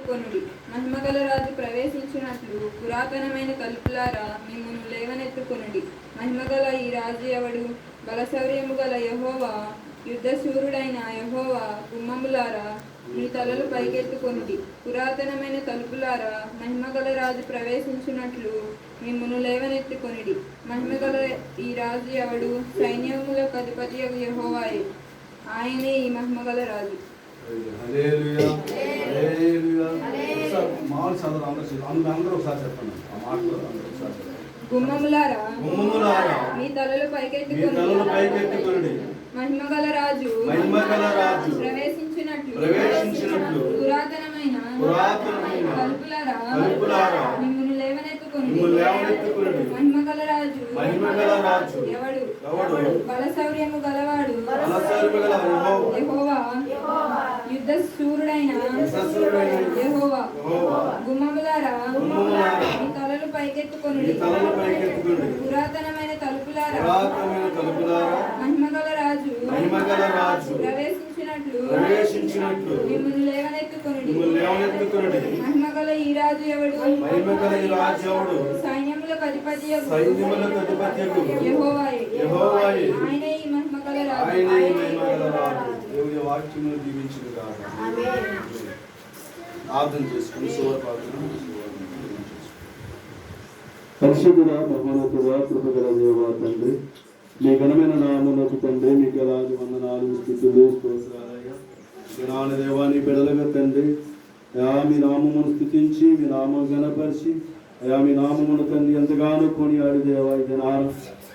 కొనుడి. మహిమగల రాజు ప్రవేశించినట్లు పురాతనమైన తలుపులారా మిమ్మును లేవనెత్తుకొనుడి. మహిమగల ఈ రాజు ఎవడు? బలశౌర్యము గల యెహోవా, యుద్ధశూరుడైన యెహోవా. గుమ్మములారా మీ తలలు పైకెత్తుకొనుడి. పురాతనమైన తలుపులారా మహిమగల రాజు ప్రవేశించినట్లు మిమ్మును లేవనెత్తుకొనుడి. మహిమగల ఈ రాజు ఎవడు? సైన్యములకు అధిపతియగు యెహోవాయే, ఆయనే ఈ మహిమగల రాజు. గుమ్మములారా మీ తలలు పైకెత్తుకొనుడి. మహిమగల రాజు ప్రవేశించినట్లు పురాతనమైన తలుపులారా మిమ్మును లేవనెత్తుకొనుడి. మహిమగల రాజు ఎవడు? బలశౌర్యము గలవాడు యెహోవా, యుద్ధశూరుడైన యెహోవా. గుమ్మములారా మీ తలలు పైకెత్తుకొనుడి. పురాతనమైన తలుపులారా మహిమగల రాజు ప్రవేశించినట్లు మిమ్మును లేవనెత్తుకొనుడి. మహిమగల ఈ రాజు ఎవడు? సైన్యములకు అధిపతియగు యెహోవాయే, ఆయనే ఈ మహిమగల రాజు. పరిశుద్ధుడా, మహోన్నతుడా, కృపగల దేవా తండ్రి, మీ ఘనమైన నామమునకు తండ్రి మీకు ఎలాంటి వందనాలు, స్తుతులు, స్తోత్రాలయ్యా. జ్ఞాన దేవా నీ బిడ్డలుగా తండ్రి అయా మీ నామమును స్తుతించి మీ నామం గణపరిచి అయా మీ నామమును తండ్రి ఎంతగానో కొనియాడు దేవా. ఈ దినాన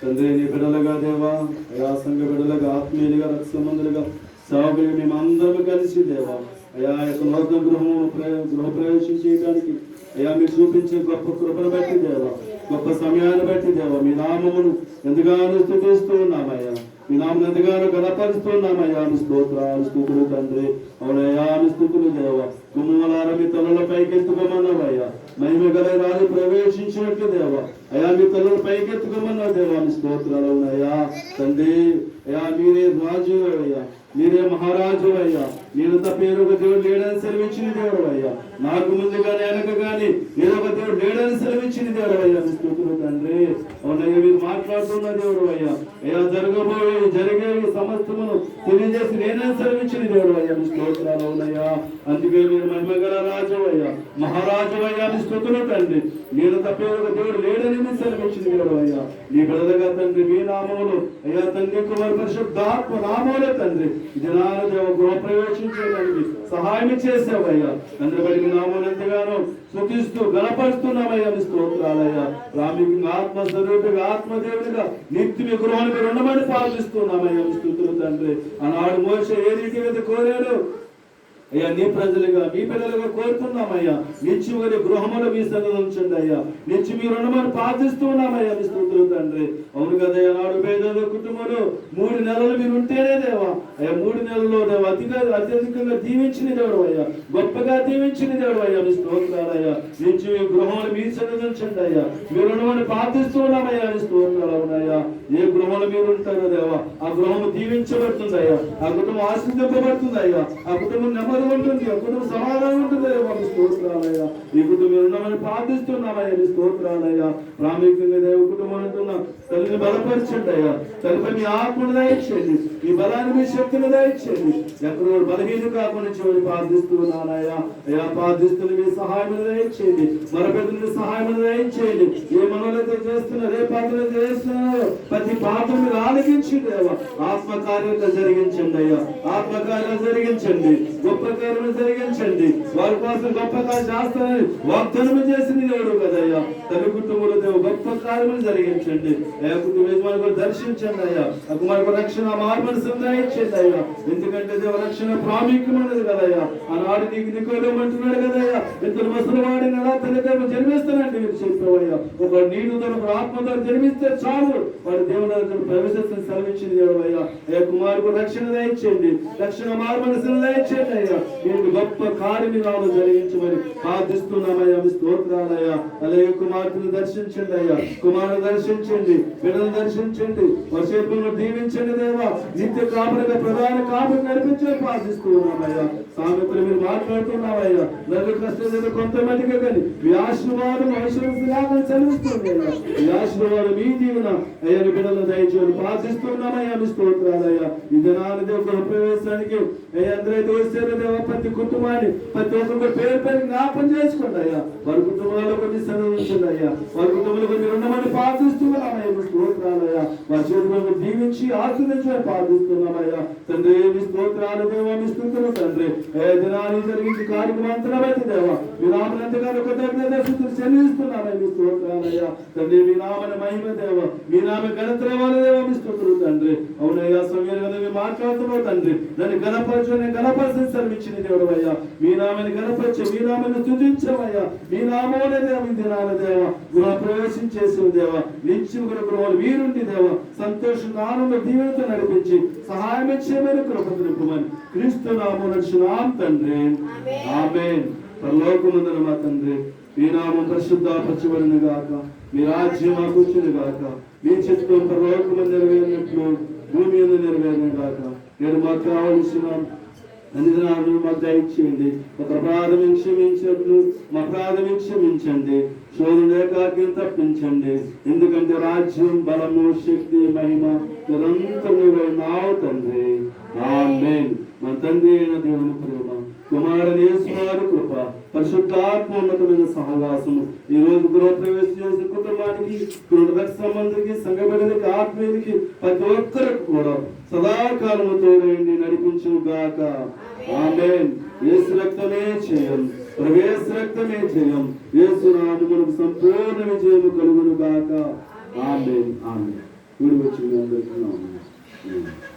తండ్రి నీ బిడ్డలుగా దేవా అయా సంఘ బిడ్డలుగా ఆత్మీయులుగా రక్త సంబంధులుగా సేవకులుగా మేమందరము కలిసి దేవా అయా యొక్క నూతన గృహ ప్రవేశం చేయడానికి అయా మీరు చూపించే గొప్ప కృపను బట్టి దేవా, గొప్ప సమయాన్ని బట్టి దేవా మీ నామమును ఎంతగానో స్తుతిస్తూ ఉన్నామయ్యా. మీ నామను ఎంతగానో గణపరుస్తున్నామయ్యా. మీ స్తోత్రాలు, స్తుతులు తండ్రి. అవునయ్యా మీ స్తుతులు దేవా. గుమ్మలార మీ తలల పైకెత్తుకోమన్నావయ్యా. మహిమ గల రాజు ప్రవేశించినట్లు దేవా అయా మీ తలలు పైకెత్తుకోమన్నావు దేవా. మీ స్తోత్రాలు. అవునయ్యా తండ్రి అయా మీరే రాజు అయ్యా, మీరే మహారాజు అయ్యా. నేను తప్ప ఏదొక దేవుడు లేడని సెలవిచ్చిన దేవుడు అయ్యా. నాకు ముందుగా వెనక కానీ ఏదొక దేవుడు లేడని సెలవిచ్చిన దేవుడు అయ్యా. మీ స్తుతులు తండ్రి. అవునయ్యా మీరు మాట్లాడుతున్న దేవుడు అయ్యా. అయ్యా జరిగేవి సమస్తమును తెలియజేసి నేనని సెలవిచ్చిన దేవుడు అయ్యా. మీ స్తోత్రాలు. అవునయ్యా అందుకే మీరు మహిమగల రాజు అయ్యా, మహారాజు అయ్యా. మీ స్తుతులు తండ్రి. నేను తప్ప ఏదొక దేవుడు లేడని మీరు సెలవిచ్చిన దేవుడు అయ్యా. నీ బిడ్డలుగా తండ్రి మీ నామములు అయ్యా తండ్రి కుమార్ పరిశుద్ధాత్మ నామములే తండ్రి ఇది నాదేవ గృహ ప్రవేశించడానికి సహాయం చేసావయ్యా. అందరి మీ నామం ఎంతగానో స్తుతిస్తూ గణపరుస్తున్నామయ్యా. మీ స్తోత్రాలయ్యా. ప్రాముఖ్యంగా ఆత్మస్వరూపిగా ఆత్మదేవుడిగా నిత్య మీ గృహానికి రుణమని పాలిస్తున్నామయ్యా. మీ స్తుతులు తండ్రి. ఆనాడు మోషే ఏ రీతిగా కోరాడు అయ్యా నీ ప్రజలుగా మీ పిల్లలుగా కోరుతున్నామయ్యా. నిత్యముగా గృహములు మీ సన్నిధిలో ఉంచండి అయ్యా. నిత్యం మీ రుణమని ప్రార్థిస్తున్నామయ్యా. మీ స్తుతులు తండ్రి. అవును కదయ్యా నాడు పేదల కుటుంబంలో 3 నెలలు మీరు ఉంటేనే దేవా అయ్యా 3 నెలల్లో దేవా అత్యధికంగా దీవించిన దేవుడు అయ్యా, గొప్పగా దీవించిన దేవుడు అయ్యా. మీ స్తోత్రాలయ్యా. నిత్యం మీ గృహములు మీ సన్నిధిలో ఉంచండి అయ్యా. మీ రుణమని ప్రార్థిస్తున్నామయ్యా. మీ స్తోత్రాలు. అవునయ్యా ఏ గృహంలో మీరు ఉంటారో దేవా ఆ గృహము దీవించబడుతుంది అయ్యా. ఆ కుటుంబం ఆశీర్వదింపబడుతుంది అయ్యా. ఆ కుటుంబం నెమ్మది ఉంటుంది, ఆ కుటుంబం సమాధానం ఉంటుంది అయ్యా. మీ స్తోత్రాలయ్యా. ఈ కుటుంబం ఉన్నామని ప్రార్థిస్తున్నామయ్యా. మీ స్తోత్రాలయ్యా. ప్రాముఖ్యంగా దేవ కుటుంబం అంటున్నా తల్లిని బలపరచండి అయ్యా. తల్లిపై మీ ఆత్మను దయచేయండి, మీ బలాన్ని మీ శక్తిని దయచేయండి. ఎక్కడో బలహీన కాకుండా చివరి ప్రార్థిస్తున్నానయ్యా. అయ్యా ప్రార్థిస్తున్న మీ సహాయం దయచేయండి, మరొకరి సహాయం దయచేయండి. ఏ మనోలైతే చేస్తున్నారు, ఏ పాత్రలు చేస్తున్నారో ప్రతి పాత్ర మీరు ఆలకించి దేవా ఆత్మకార్యాలు జరిగించండి అయ్యా. ఆత్మకార్యాలు జరిగించండి, గొప్ప కార్యాలు జరిగించండి. వారి కోసం గొప్ప కార్యం చేస్తానని వాగ్దానం చేసిన దేవుడు కదయ్యా. తల్లి కుటుంబంలో దేవు గొప్ప కార్యములు జరిగించండి అయ్యా. కుటుంబ యజమాని దర్శించండి అయ్యా. ఆ కుమారుడు రక్షణ మార్మనసును దయచేయండి అయ్యా. ఎందుకంటే దేవ రక్షణ ప్రాముఖ్యమైనది కదయ్యా. ఆనాడు నీకు నికోదేమంటున్నాడు కదయ్యా, ఇద్దరు ముసలివాడిని ఎలా తల్లిదండ్రులు జన్మిస్తానంటే మీరు చెప్పావయ్యా. ఒక నీటితో ఒక ఆత్మతో జన్మిస్తే చాలు వాడు దేవుని ప్రవేశిస్తున్న సెలవిచ్చింది దేవుడు అయ్యా. అయ్యా కుమారుడు రక్షణ దయచేయండి, రక్షణ మార్మనసును దయచేయండి అయ్యా. మీరు గొప్ప కార్యక్రమాలు జరిగించమని ప్రార్థిస్తున్నామయ్యా. మీ స్తోత్రాలయ్యా. అలాగే కుమార్తెను దర్శించండి అయ్యా. కుమారుని దర్శించండి, బిడ్డను దర్శించండి, వర్షేపులను దీవించండి దేవా. నిత్య కాపులుగా ప్రధాన కాపులు నడిపించని ప్రార్థిస్తున్నామయ్యా. సామెతలు మీరు మాట్లాడుతున్నావయ్యా. నన్ను కష్టం కొంతమందిగా కానీ మీ ఆశీర్వాదం ఐశ్వర్యం చదివిస్తుంది అయ్యా. మీ ఆశీర్వాదం మీ దీవెన అయ్యా బిడ్డలు దయచేసి ప్రార్థిస్తున్నామయ్యా. మీ స్తోత్రాలయ్యా. ఈ దినాన్ని ఒక ప్రవేశానికి అయ్యా అందరైతే వచ్చారో దేవ ప్రతి కుటుంబాన్ని ప్రతి ఒక్కరు పేరు పేరు జ్ఞాపం చేసుకోండి అయ్యా. వారి కుటుంబాల్లో కొన్ని సెలవుంచండి అయ్యా. వారి కుటుంబంలో కొన్ని ఉండమని ప్రార్థిస్తున్నామయ్యా. మీ స్తోత్రాలయ్యా. వారి చేతులను దీవించి ఆశీర్వదించమని ప్రార్థిస్తున్నామయ్యా. తండ్రి మీ స్తోత్రాలు దేవ, మీ స్తుతులు తండ్రి. ఏ దినాన్ని జరిగించి కార్యక్రమం అంతరమైతే దేవ మీ నామని ఎంతగానో కృతజ్ఞత స్తుతులు చెల్లిస్తున్నామయ్యా. మీ స్తోత్రాలయ్యా. తండ్రి మీ నామని మహిమ దేవ, మీ నామ ఘనతరవాల దేవ, మీ స్తుతులు తండ్రి. అవునయ్యా సమయంలో మేము మాట్లాడుతున్నావు తండ్రి. దాన్ని గణపరచుని గణపరిచి సర్వించిన దేవుడు అయ్యా. మీ నామని గణపరిచి మీ నామని స్తుతించమయ్యా. మీ నామోనే దేవ ఈ దినాల దేవ గృహ ప్రవేశం చేసిన దేవ నిత్యం గృహాలు వీరుండి దేవ సంతోషం ఆనంద దీవెనతో నడిపించి సహాయం చేయమని కృప నింపమని క్రీస్తు నామమున నడుచున్నాం తండ్రి. ఆమేన్. పరలోకమందున మా తండ్రి మీ నామం పరిశుద్ధపరచబడును గాక. మీ రాజ్యం మాకు వచ్చును గాక. మీ చిత్తం పరలోకమందు నెరవేరినట్లు భూమి మీద నెరవేరును గాక. నేడు మాకు కావలసిన అన్ని దినాలు మాకు దయచేయండి. ఒక అపరాధం క్షమించినట్లు మా అపరాధం క్షమించండి. శోధన ఏకాగ్యం తప్పించండి. ఎందుకంటే రాజ్యం బలము శక్తి మహిమ నిరంతరం నావు తండ్రి. ఆమేన్. మన తండ్రి అయిన దేవుని ప్రేమ, కుమారుని యేసు వారి కృప, పరిశుద్ధాత్మోన్నతమైన సహవాసము ఈ రోజు గృహప్రవేశం చేసిన కుటుంబానికి, గృహ సంబంధికి, సంఘ బిడ్డలకి, ఆత్మీయులకి ప్రతి ఒక్కరికి కూడా సదాకాలము తోడైండి నడిపించును గాక. ఆమేన్. యేసు రక్తమే చేయం, ప్రవేశ రక్తమే చేయం. యేసు నామమునకు సంపూర్ణ విజయము కలుగును గాక. ఆమేన్. ఆమేన్. కూడి వచ్చి అందరికీ